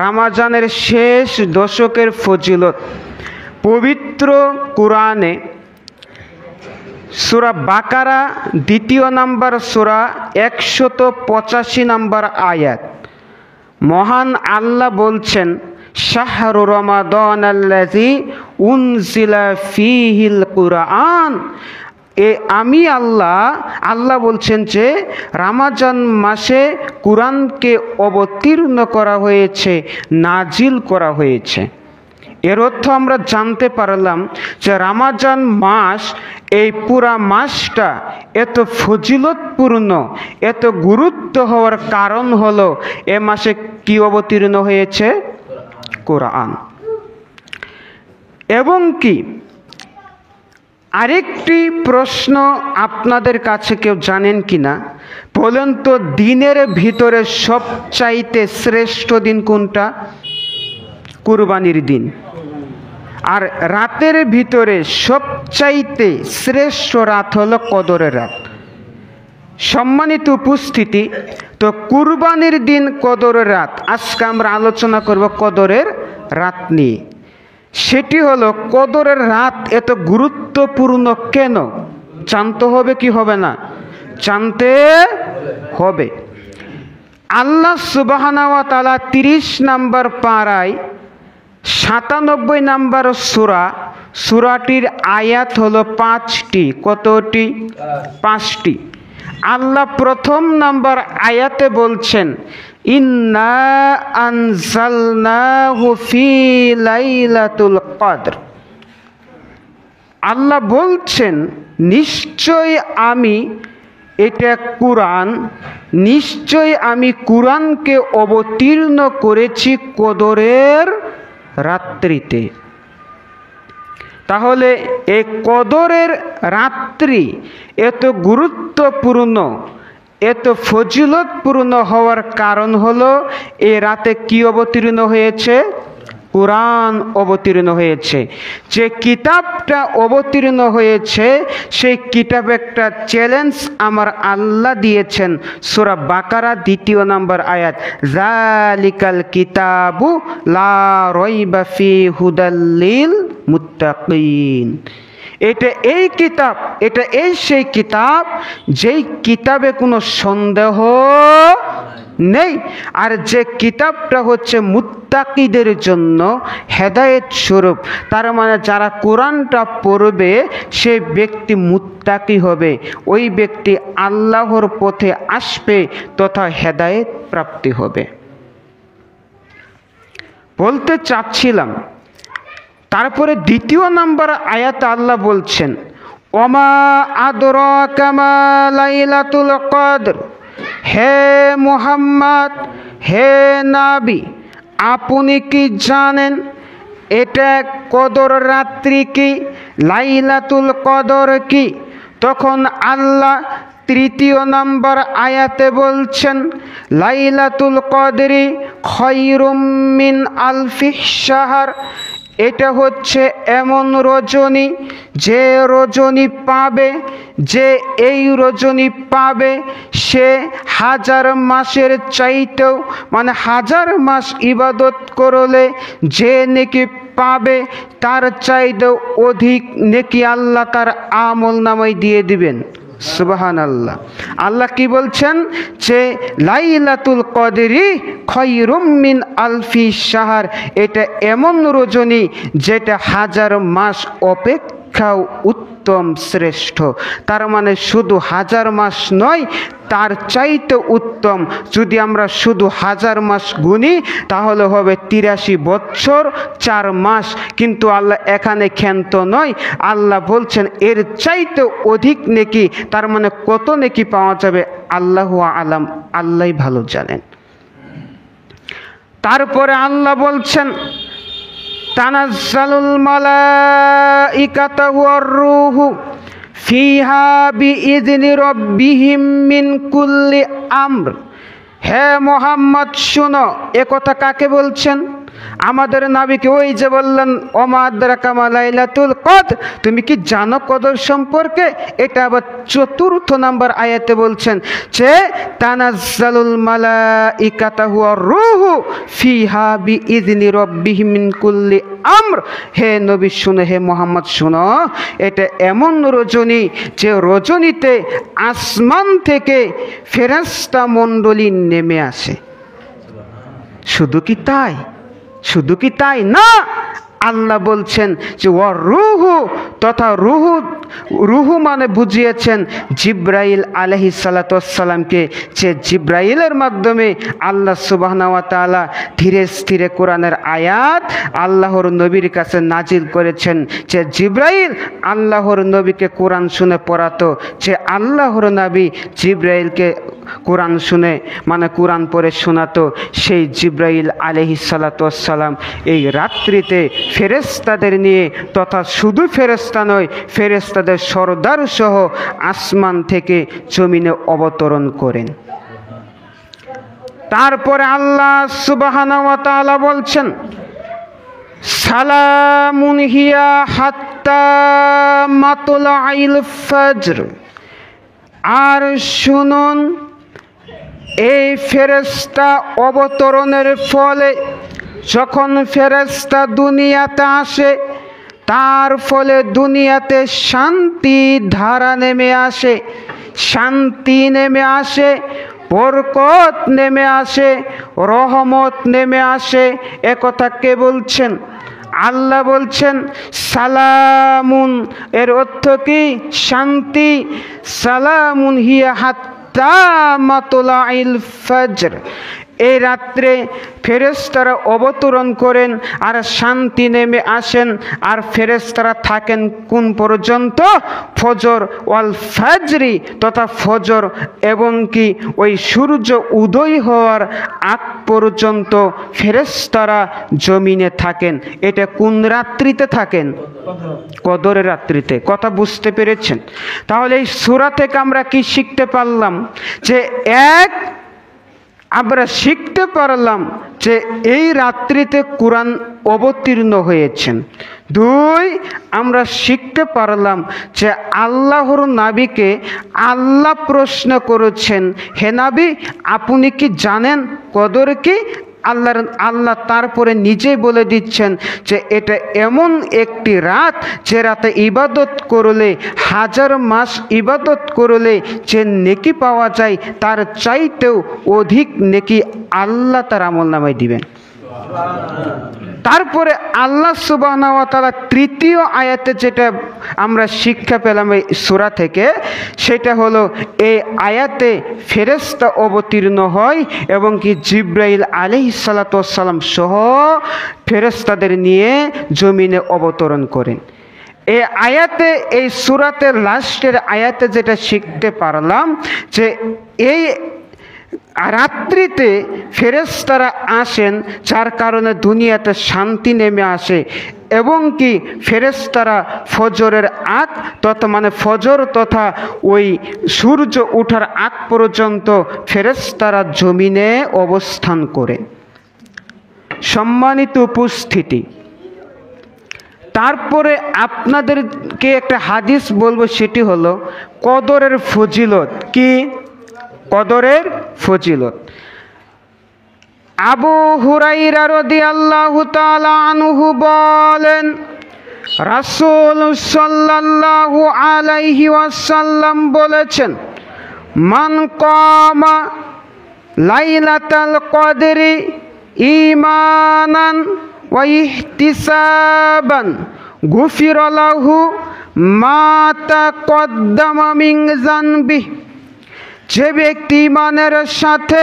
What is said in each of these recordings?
রমজানের শেষ দশকের ফজিলত পবিত্র কুরআনে সূরা বাকারা ২য় নম্বর সূরা ১৮৫ নম্বর আয়াত। মহান আল্লাহ বলছেন, শাহরু রমাদানাল্লাযী উনজিলা ফীহিল কুরআন। আমি আল্লাহ বলছেন যে রমজান মাসে কুরআনকে অবতীর্ণ করা হয়েছে, নাজিল করা হয়েছে। এর অর্থ আমরা জানতে পারলাম যে রমজান মাস, এই পুরা মাসটা এত ফজিলতপূর্ণ, এত গুরুত্ব হওয়ার কারণ হলো এ মাসে কি অবতীর্ণ হয়েছে? কোরআন। এবং কি আরেকটি প্রশ্ন আপনাদের কাছে কেউ জানেন কিনা বলেন তো, দিনের ভিতরে সবচাইতে শ্রেষ্ঠ দিন কোনটা? কুরবানির দিন। আর রাতের ভিতরে সবচাইতে শ্রেষ্ঠ রাত হলো কদরের রাত। সম্মানিত উপস্থিতি, তো কুরবানির দিন কদরের রাত, আজকে আমরা আলোচনা করব কদরের রাত নিয়ে। সেটি হলো কদরের রাত এত গুরুত্বপূর্ণ কেন? জানতে হবে কি হবে না? জানতে হবে। আল্লাহ সুবহানাহু ওয়া তাআলা ৩০ নম্বর পারায় ৯৭ নম্বর সূরাটির আয়াত হলো ৫টি। কতটি? ৫টি। আল্লাহ প্রথম নম্বর আয়াতে বলছেন, ইন্না আনজালনাহু ফি লাইলাতুল কদর। আল্লাহ বলছেন, নিশ্চয় আমি, এটা কুরআন, নিশ্চয় আমি কুরআনকে অবতীর্ণ করেছি কদরের রাত্রিতে। তাহলে এই কদরের রাত্রি এত গুরুত্বপূর্ণ, এত ফজিলতপূর্ণ হওয়ার কারণ হলো এ রাতে কি অবতীর্ণ হয়েছে? কুরআন অবতীর্ণ হয়েছে। যে কিতাবটা অবতীর্ণ হয়েছে সেই কিতাবে একটা চ্যালেঞ্জ আমার আল্লাহ দিয়েছেন। সূরা বাকারা ২য় নম্বর আয়াত, যালিকাল কিতাবু লা রাইবা ফি হুদাল লিল মুত্তাকিন। এটা সেই কিতাব যেই কিতাবে কোনো সন্দেহ নেই। আর যে কিতাবটা হচ্ছে মুত্তাকিদের জন্য হেদায়েত স্বরূপ। তার মানে যারা কোরআনটা পড়বে সে ব্যক্তি মুত্তাকি হবে, ওই ব্যক্তি আল্লাহর পথে আসবে তথা হেদায়েত প্রাপ্তি হবে। বলতে চাচ্ছিলাম, তারপরে ২য় নম্বর আয়াতে আল্লাহ বলছেন, ওমা আদরাকা মা লাইলাতুল কদর। হে মুহাম্মদ, হে নবী, আপনি কি জানেন এটা কদর রাত্রি কি, লাইলাতুল কদর কি? তখন আল্লাহ ৩য় নম্বর আয়াতে বলছেন, লাইলাতুল কদরি খায়রুম মিন আলফি শাহর। এটা হচ্ছে এমন রজনী, যে রজনী পাবে, যে এই রজনী পাবে সে 1000 মাসের চাইতেও, মানে 1000 মাস ইবাদত করলে যে নেকি পাবে তার চাইতেও অধিক নেকি আল্লাহ তার আমল নামায় দিয়ে দিবেন। সুবহানাল্লাহ। আল্লাহ কি বলছেন যে লাইলাতুল কদরি খায়রুম মিন আলফি শাহর। এটা এমন রজনী যেটা 1000 মাস অপেক্ষাও উত্তম, শ্রেষ্ঠ। তার মানে শুধু 1000 মাস নয়, তার চাইতে উত্তম। যদি আমরা শুধু 1000 মাস গুনি তাহলে হবে 83 বছর 4 মাস। কিন্তু আল্লাহ এখানে ক্ষান্ত নয়, আল্লাহ বলছেন এর চাইতে অধিক নেকি। তার মানে কত নেকি পাওয়া যাবে আল্লাহু আলাম, আল্লাহই ভালো জানেন। তারপরে আল্লাহ বলছেন, তানাজ্জালুল মালাইকাতু ওয়ার রূহু ফিহা বিইذনি রাব্বিহিম মিন কুল্লি আমর। হে মুহাম্মদ শুনো, এ কথা কাকে বলছেন? আমাদের নবীকে ওই যে বললেন ওমা আদরাকা মা লাইলাতুল কদর, তুমি কি জানো কদর সম্পর্কে? এটা আবার 4th নাম্বার আয়াতে বলছেন যে তানাজ্জালুল মালাইকাতু ওয়ার রূহু ফিহা বিইذনি রাব্বিহিম মিন কুল্লি আমর। হে নবী শুনো, হে মুহাম্মদ শুনো, এটা এমন রজনী যে রজনীতে আসমান থেকে ফেরেশতা মণ্ডলী নেমে আসে। শুধু কি তাই না, আল্লাহ বলছেন যে ওয়ার রূহু, তথা রুহু মানে বুঝিয়েছেন জিব্রাইল আলাইহিস সালাতু ওয়াস সালামকে, যে জিব্রাইলের মাধ্যমে আল্লাহ সুবহানাহু ওয়া তাআলা ধীরে স্থিরে কোরআনের আয়াত আল্লাহর নবীর কাছে নাজিল করেছেন। যে জিব্রাইল আল্লাহর নবীকে কোরআন শুনে পড়াতো, যে আল্লাহর নবী জিব্রাইলকে কোরআন শুনে মানে কোরআন পড়ে শোনাতো, সেই জিব্রাইল আলাইহিস সালাতু ওয়াস সালাম এই রাত্রিতে ফেরেশতাদের নিয়ে, তথা শুধু ফেরেশতা নয়, ফেরেশতাদের সরদার সহ আসমান থেকে জমিনে অবতরণ করেন। তারপরে আল্লাহ সুবহানাহু ওয়া তাআলা বলছেন সালামুন হিয়া হাত্তা মাতলাইল ফজর। আর শুনুন, এই ফেরেশতা অবতরণের ফলে যখন ফেরেশতা দুনিয়াতে আসে, তার ফলে দুনিয়াতে শান্তি ধারা নেমে আসে, শান্তি নেমে আসে, বরকত নেমে আসে, রহমত নেমে আসে। একথা কে বলছেন? আল্লাহ বলছেন সালামুন, এর অর্থ কি? শান্তি। সালামুন হিয়া হাত্তা মাতলাইল ফজর। এই রাত্রে ফেরেশতারা অবতরণ করেন আর শান্তি নেমে আসেন। আর ফেরেশতারা থাকেন কোন পর্যন্ত? ফজর ওয়াল ফাজরি, তথা ফজর এবং কি ওই সূর্য উদয় হওয়ার আগ পর্যন্ত ফেরেশতারা জমিনে থাকেন। এটা কোন রাত্রিতে থাকেন? কদরের রাত্রিতে। কথা বুঝতে পেরেছেন? তাহলে এই সূরা থেকে আমরা কি শিখতে পারলাম? যে আমরা শিখতে পারলাম যে এই রাত্রিতে কোরআন অবতীর্ণ হয়েছেন। 2, আমরা শিখতে পারলাম যে আল্লাহর নবীকে আল্লাহ প্রশ্ন করেছেন, হে নবী আপনি কি জানেন কদর কি? আল্লাহ তারপরে নিজেই বলে দিচ্ছেন যে এটা এমন একটি রাত যে রাতে ইবাদত করলে, 1000 মাস ইবাদত করলে যে নেকি পাওয়া যায় তার চাইতেও অধিক নেকি আল্লাহ তার আমলনামায় দিবেন। তারপরে আল্লাহ সুবহানাহু ওয়া তাআলা 3য় আয়াতে যেটা আমরা শিক্ষা পেলাম এই সূরা থেকে, সেটা হলো এই আয়াতে ফেরেশতা অবতীর্ণ হয় এবং কি জিব্রাইল আলাইহিস সালাতু ওয়াস সালাম সহ ফেরেশতাদের নিয়ে জমিনে অবতরণ করেন। এই আয়াতে, এই সূরাতের লাস্টের আয়াতে যেটা শিখতে পারলাম যে এই রাত্রিতে ফেরেশতারা আসেন, যার কারণে দুনিয়াতে শান্তি নেমে আসে এবং কি ফেরেশতারা ফজরের আগ তথা মানে ফজর তথা ওই সূর্য ওঠার আগ পর্যন্ত ফেরেশতারা জমিনে অবস্থান করে। সম্মানিত উপস্থিতি, তারপরে আপনাদেরকে একটা হাদিস বলবো, সেটি হলো কদরের ফজিলত। কি? কদরের ফজিলত। আবু হুরায়রা রাদিয়াল্লাহু তাআলা আনহু বলেন, রাসূল সাল্লাল্লাহু আলাইহি ওয়াসাল্লাম বলেছেন, মান কামা লাইলাতাল কদরি ঈমানান ওয়া ইহতিসাবান গুফিরা লাহু মা তাকদ্দামা মিন যানবিহি। যে ব্যক্তি ঈমানের সাথে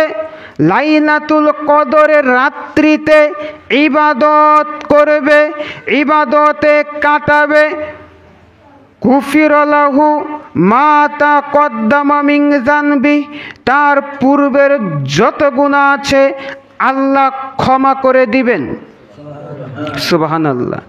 লাইলাতুল কদরের রাত্রিতে ইবাদত করবে, ইবাদতে কাটাবে, গুফিরা লাহু মা তাকদ্দামা মিন যানবিহি, তার পূর্বের যত গুনাহ আছে আল্লাহ ক্ষমা করে দিবেন। সুবহানাল্লাহ।